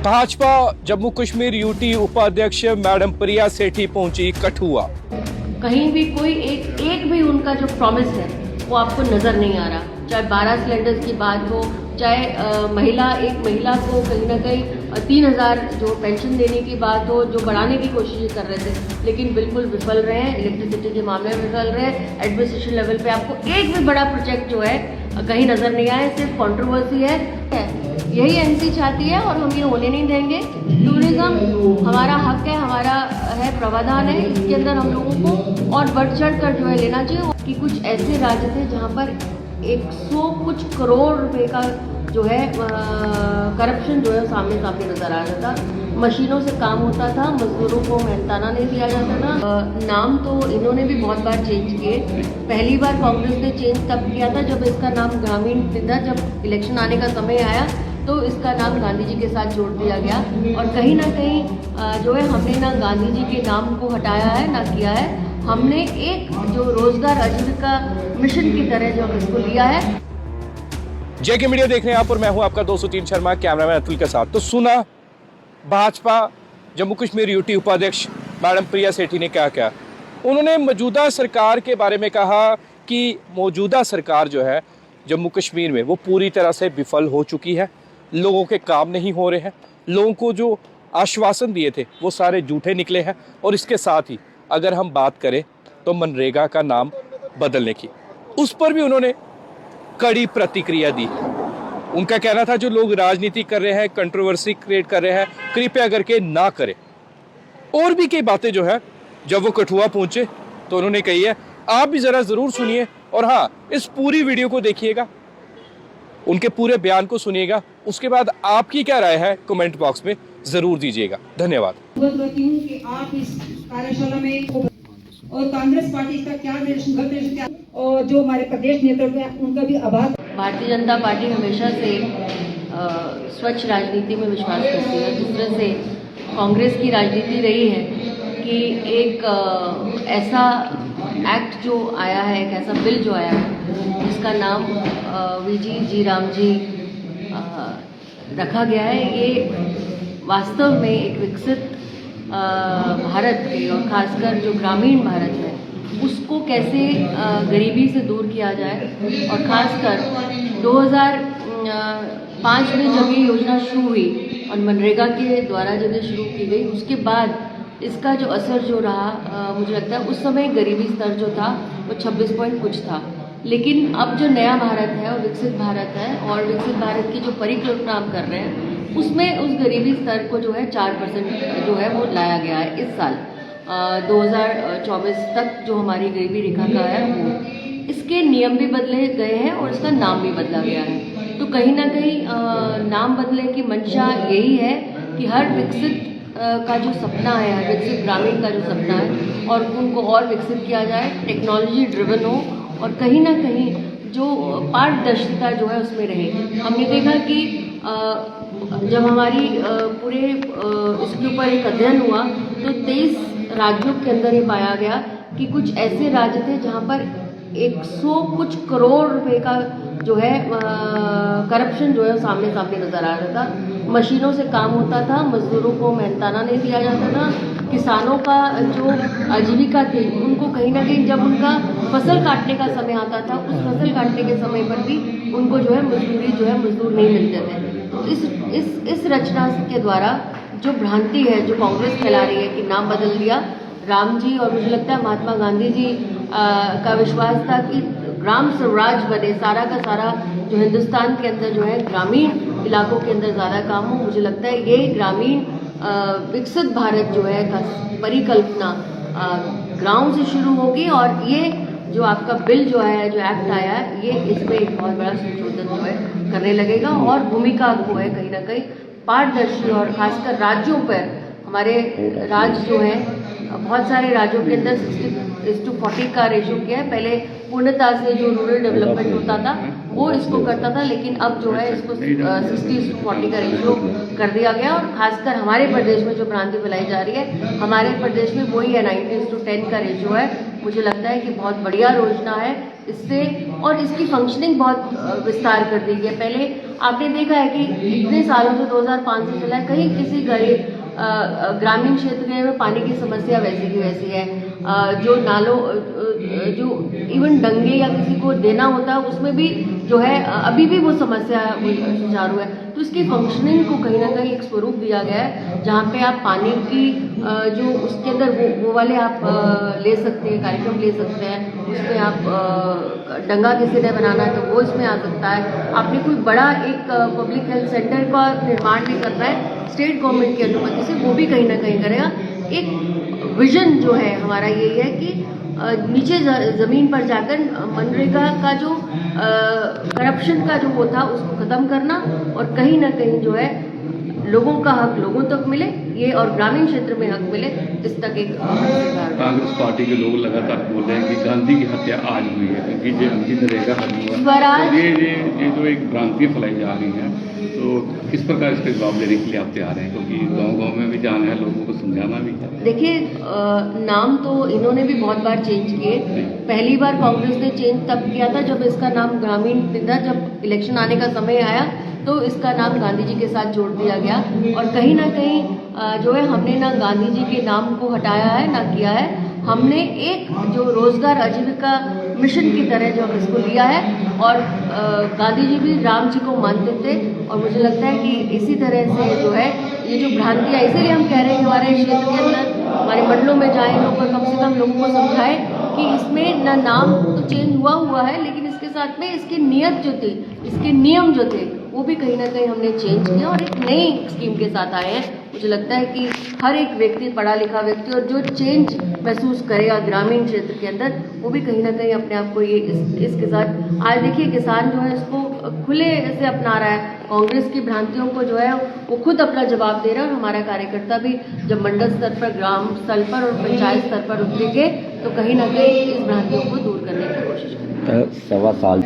Bhajpa Jammu Kashmir UT उपाध्यक्ष madam प्रिया सेठी पहुंची कठुआ। कहीं भी कोई एक भी उनका जो प्रॉमिस है वो आपको नजर नहीं आ रहा। चाहे 12 सिलेंडर्स की बात हो, चाहे एक महिला को कहीं ना कहीं 3000 जो पेंशन देने की बात हो, जो बढ़ाने की कोशिश कर रहे थे, लेकिन बिल्कुल विफल रहे हैं। इलेक्ट्रिसिटी के मामले में विफल रहे हैं। एडमिनिस्ट्रेशन लेवल पे आपको एक भी बड़ा प्रोजेक्ट जो है कहीं नजर नहीं आया, सिर्फ कंट्रोवर्सी है। यही एनसी चाहती है और हम ये होने नहीं देंगे। टूरिज्म हमारा हक है, हमारा है, प्रावधान है, इसके अंदर हम लोगों को और बढ़ चढ़ कर जो है लेना चाहिए। कि कुछ ऐसे राज्य थे जहाँ पर 100 कुछ करोड़ रुपए का जो है करप्शन जो है सामने नजर आ रहा था। मशीनों से काम होता था, मजदूरों को मेहनताना नहीं दिया जाता था। नाम तो इन्होंने भी बहुत बार चेंज किए। पहली बार कांग्रेस ने चेंज तब किया था जब इसका नाम ग्रामीण था। जब इलेक्शन आने का समय आया तो इसका नाम गांधी जी के साथ जोड़ दिया गया। और कहीं ना कहीं जो है हमने ना गांधी जी के नाम को हटाया है ना किया है। हमने एक जो रोजगार आजीविका मिशन की तरह जो इसको लिया है। जेके मीडिया देख रहे हैं आप और मैं हूं आपका 203 शर्मा, कैमरामैन अतुल के साथ। तो सुना भाजपा जम्मू कश्मीर यूटी उपाध्यक्ष मैडम प्रिया सेठी ने क्या कहा। उन्होंने मौजूदा सरकार के बारे में कहा कि मौजूदा सरकार जो है जम्मू कश्मीर में वो पूरी तरह से विफल हो चुकी है। लोगों के काम नहीं हो रहे हैं। लोगों को जो आश्वासन दिए थे वो सारे झूठे निकले हैं। और इसके साथ ही अगर हम बात करें तो मनरेगा का नाम बदलने की, उस पर भी उन्होंने कड़ी प्रतिक्रिया दी। उनका कहना था जो लोग राजनीति कर रहे हैं, कंट्रोवर्सी क्रिएट कर रहे हैं, कृपया करके ना करें। और भी कई बातें जो है जब वो कठुआ पहुंचे तो उन्होंने कही है, आप भी जरा जरूर सुनिए। और हाँ, इस पूरी वीडियो को देखिएगा, उनके पूरे बयान को सुनिएगा। उसके बाद आपकी क्या राय है कमेंट बॉक्स में जरूर दीजिएगा। धन्यवाद। कि आप इस कार्यशाला में और कांग्रेस पार्टी का क्या निर्देश और जो हमारे प्रदेश नेतृत्व है उनका भी आभार। भारतीय जनता पार्टी हमेशा से स्वच्छ राजनीति में विश्वास करती है। जिस तरह से कांग्रेस की राजनीति रही है कि एक ऐसा एक्ट जो आया है, एक ऐसा बिल जो आया है जिसका नाम वीजी जी राम जी रखा गया है, ये वास्तव में एक विकसित भारत के और खासकर जो ग्रामीण भारत है उसको कैसे गरीबी से दूर किया जाए। और खासकर 2005 में जब ये योजना शुरू हुई और मनरेगा के द्वारा जब ये शुरू की गई, उसके बाद इसका जो असर जो रहा, मुझे लगता है उस समय गरीबी स्तर जो था वो 26 पॉइंट कुछ था। लेकिन अब जो नया भारत है और विकसित भारत है और विकसित भारत की जो परिकल्पना हम कर रहे हैं उसमें उस गरीबी स्तर को जो है 4% जो है वो लाया गया है। इस साल 2024 तक जो हमारी गरीबी रेखा का है वो, इसके नियम भी बदले गए हैं और इसका नाम भी बदला गया है। तो कहीं ना कहीं नाम बदलने की मंशा यही है कि हर विकसित का जो सपना है, विकसित ग्रामीण का जो सपना है, और उनको और विकसित किया जाए, टेक्नोलॉजी ड्रिवन हो और कहीं ना कहीं जो पारदर्शिता जो है उसमें रहे। हमने देखा कि जब हमारी पूरे इसके ऊपर एक अध्ययन हुआ तो 23 राज्यों के अंदर ये पाया गया कि कुछ ऐसे राज्य थे जहाँ पर 100 कुछ करोड़ रुपए का जो है करप्शन जो है सामने नजर आ रहा था। मशीनों से काम होता था, मजदूरों को मेहनताना नहीं दिया जाता था। किसानों का जो आजीविका थी उनको कहीं ना कहीं जब उनका फसल काटने का समय आता था, उस फसल काटने के समय पर भी उनको जो है मजदूर नहीं मिलते थे। तो इस रचना के द्वारा जो भ्रांति है जो कांग्रेस फैला रही है कि नाम बदल दिया राम जी, और मुझे लगता है महात्मा गांधी जी का विश्वास था कि ग्राम स्वराज बने, सारा का सारा जो हिंदुस्तान के अंदर जो है ग्रामीण इलाकों के अंदर ज़्यादा काम हो। मुझे लगता है ये ग्रामीण विकसित भारत जो है का परिकल्पना गाँव से शुरू होगी। और ये जो आपका बिल जो है, जो एक्ट आया है, ये इसमें एक बहुत बड़ा संशोधन जो है करने लगेगा और भूमिका को है कहीं ना कहीं पारदर्शी। और खासकर राज्यों पर, हमारे राज्य जो है बहुत सारे राज्यों के अंदर 60:40 का रेशो किया है। पहले पूर्णता से जो रूरल डेवलपमेंट होता था वो इसको करता था, लेकिन अब जो है इसको 60:40 का रेशो कर दिया गया। और खासकर हमारे प्रदेश में जो भ्रांति फैलाई जा रही है, हमारे प्रदेश में वही है 90:10 का रेशो है। मुझे लगता है कि बहुत बढ़िया योजना है इससे, और इसकी फंक्शनिंग बहुत विस्तार कर दी गई है। पहले आपने देखा है कि इतने सालों से 2005 से चला है, कहीं किसी गरीब ग्रामीण क्षेत्र में पानी की समस्या वैसी की वैसी है। जो नालों जो इवन डंगे या किसी को देना होता है उसमें भी जो है अभी भी वो समस्या सुचारू है। तो इसकी फंक्शनिंग को कहीं ना कहीं एक स्वरूप दिया गया है जहाँ पे आप पानी की जो उसके अंदर वो वाले आप ले सकते हैं, कार्यक्रम ले सकते हैं। उसमें आप डंगा किसी ने बनाना है तो वो इसमें आ सकता है। आपने कोई बड़ा एक पब्लिक हेल्थ सेंटर का निर्माण भी करना है स्टेट गवर्नमेंट की अनुमति से, वो भी कहीं ना कहीं करेगा। एक विजन जो है हमारा यही है कि नीचे ज़मीन पर जाकर मनरेगा का जो करप्शन का जो वो था उसको ख़त्म करना, और कहीं ना कहीं जो है लोगों का हक लोगों तक मिले ये, और ग्रामीण क्षेत्र में हक मिले, इस तक एक कांग्रेस पार्टी के लोग लगातार बोल रहे हैं कि गांधी की हत्या आज हुई है, क्योंकि जो मनरेगा स्वराज ये जो एक भ्रांति फैलाई जा रही है, तो किस प्रकार इसका जवाब देने के लिए आप तैयार हैं? क्योंकि गाँव में भी जाना है, लोगों को समझाना भी है। देखिए, नाम तो इन्होंने भी बहुत बार चेंज किए। पहली बार कांग्रेस ने चेंज तब किया था जब इसका नाम ग्रामीण था, जब इलेक्शन आने का समय आया तो इसका नाम गांधी जी के साथ जोड़ दिया गया। और कहीं ना कहीं जो है हमने ना गांधी जी के नाम को हटाया है ना किया है, हमने एक जो रोजगार आजीविका मिशन की तरह जो इसको लिया है। और गांधी जी भी राम जी को मानते थे, और मुझे लगता है कि इसी तरह से जो है ये जो भ्रांति है, इसीलिए हम कह रहे हैं कि हमारे क्षेत्र के अंदर हमारे मंडलों में जाएं लोग और कम से कम लोगों को समझाएं कि इसमें ना नाम तो चेंज हुआ है, लेकिन इसके साथ में इसकी नीयत जो थी, इसके नियम जो थे, वो भी कहीं ना कहीं हमने चेंज किया और एक नई स्कीम के साथ आए हैं। मुझे लगता है कि हर एक व्यक्ति, पढ़ा लिखा व्यक्ति, और जो चेंज महसूस करेगा ग्रामीण क्षेत्र के अंदर, वो भी कहीं ना कहीं अपने आप को ये इसके साथ, आज देखिए किसान जो है इसको खुले से अपना रहा है। कांग्रेस की भ्रांतियों को जो है वो खुद अपना जवाब दे रहा है, और हमारा कार्यकर्ता भी जब मंडल स्तर पर, ग्राम स्तर पर और पंचायत स्तर पर उतरेंगे तो कहीं ना कहीं इस भ्रांतियों को दूर करने की कोशिश करेंगे। 1.25 साल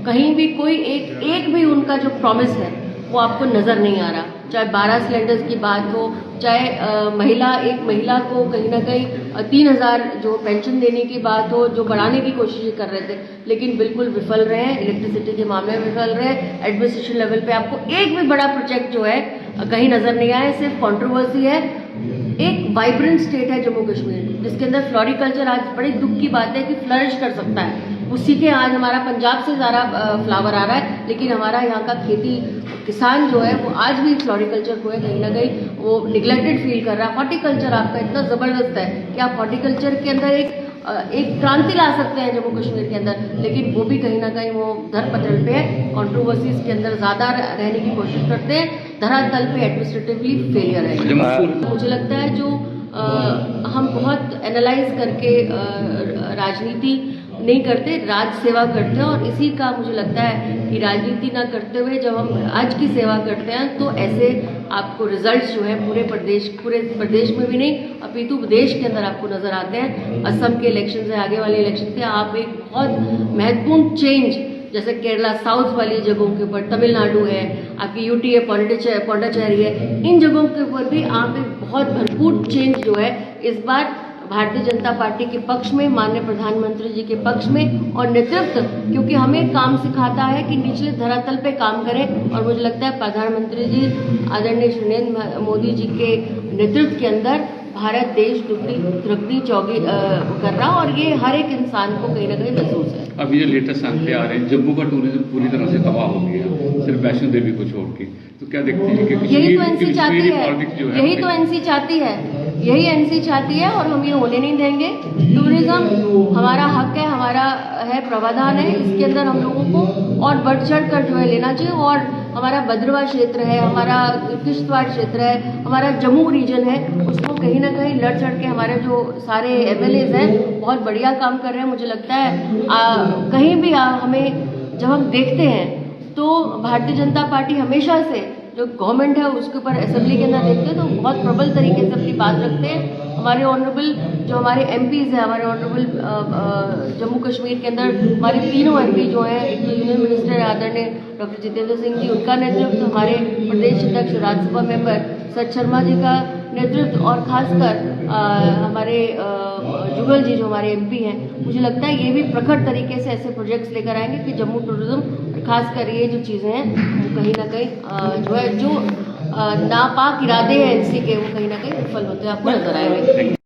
कहीं भी कोई एक भी उनका जो प्रॉमिस है वो आपको नज़र नहीं आ रहा। चाहे 12 सिलेंडर्स की बात हो, चाहे एक महिला को कहीं ना कहीं 3,000 जो पेंशन देने की बात हो, जो बढ़ाने की कोशिश कर रहे थे, लेकिन बिल्कुल विफल रहे हैं। इलेक्ट्रिसिटी के मामले में विफल रहे। एडमिनिस्ट्रेशन लेवल पे आपको एक भी बड़ा प्रोजेक्ट जो है कहीं नज़र नहीं आया, सिर्फ कंट्रोवर्सी है। एक वाइब्रेंट स्टेट है जम्मू कश्मीर, जिसके अंदर फ्लोरिकल्चर आज बड़ी दुख की बात है कि फ्लरिश कर सकता है। उसी के आज हमारा पंजाब से ज़्यादा फ्लावर आ रहा है, लेकिन हमारा यहाँ का खेती किसान जो है वो आज भी फ्लोरिकल्चर को है कहीं ना कहीं वो निगलेक्टेड फील कर रहा है। हॉर्टिकल्चर आपका इतना ज़बरदस्त है कि आप हॉर्टिकल्चर के अंदर एक क्रांति ला सकते हैं जम्मू कश्मीर के अंदर, लेकिन वो भी कहीं ना कहीं वो धर पटल पे है, कंट्रोवर्सीज के अंदर ज़्यादा रहने की कोशिश करते हैं, धरातल पे एडमिनिस्ट्रेटिवली फेलियर है। मुझे लगता है जो हम बहुत एनालाइज करके राजनीति नहीं करते, राज सेवा करते हैं, और इसी का मुझे लगता है कि राजनीति ना करते हुए जब हम आज की सेवा करते हैं तो ऐसे आपको रिजल्ट्स जो है पूरे प्रदेश में भी नहीं अपितु देश के अंदर आपको नज़र आते हैं। असम के इलेक्शन से, आगे वाले इलेक्शन से आप एक बहुत महत्वपूर्ण चेंज, जैसे केरला साउथ वाली जगहों के ऊपर, तमिलनाडु है, आपकी यूटी है, पौंडीचेरी है, इन जगहों के ऊपर भी आप एक बहुत भरपूर चेंज जो है इस बार भारतीय जनता पार्टी के पक्ष में, माननीय प्रधानमंत्री जी के पक्ष में, और नेतृत्व, क्योंकि हमें काम सिखाता है कि निचले धरातल पे काम करें। और मुझे लगता है प्रधानमंत्री जी आदरणीय श्री नरेंद्र मोदी जी के नेतृत्व के अंदर भारत देश दुगनी चौगी कर रहा, और ये हर एक इंसान को कहीं ना कहीं महसूस है। अब ये लेटेस्ट आंकड़े आ रहे हैं, जम्मू का टूरिज्म पूरी तरह से तबाह हो गया, सिर्फ वैष्णो देवी को छोड़ के, तो क्या देखती है कि यही तो एनसी चाहती है, यही तो है एनसी चाहती है, यही एनसी चाहती है, और हम ये होने नहीं देंगे। टूरिज्म हमारा हक है, हमारा है, प्रावधान है, इसके अंदर हम लोगों को और बढ़ चढ़ कर जो है लेना चाहिए। और हमारा भद्रवाह क्षेत्र है, हमारा किश्तवाड़ क्षेत्र है, हमारा जम्मू रीजन है, उसको कहीं ना कहीं लड़ चढ़ के हमारे जो सारे एमएलएज हैं बहुत बढ़िया काम कर रहे हैं। मुझे लगता है कहीं भी हमें जब हम देखते हैं तो भारतीय जनता पार्टी हमेशा से जो गवर्नमेंट है उसके ऊपर असेंबली के अंदर देखते हैं तो बहुत प्रबल तरीके से अपनी बात रखते हैं। हमारे ऑनरेबल जो हमारे एमपीज़ हैं, हमारे ऑनरेबल जम्मू कश्मीर के अंदर हमारे तीनों एमपी जो हैं, एक तो यूनियन मिनिस्टर आदरणीय डॉक्टर जितेंद्र सिंह जी, उनका नेतृत्व, हमारे प्रदेश अध्यक्ष राज्यसभा मेंबर सच शर्मा जी का नेतृत्व और खासकर हमारे जुगल जी जो हमारे एमपी हैं, मुझे लगता है ये भी प्रखर तरीके से ऐसे प्रोजेक्ट्स लेकर आएंगे कि जम्मू टूरिज्म, खासकर ये जो चीज़ें हैं वो कहीं ना कहीं जो है जो नापाक इरादे हैं एनसी के, वो कहीं ना कहीं विफल होते हैं आपको नजर आएंगे।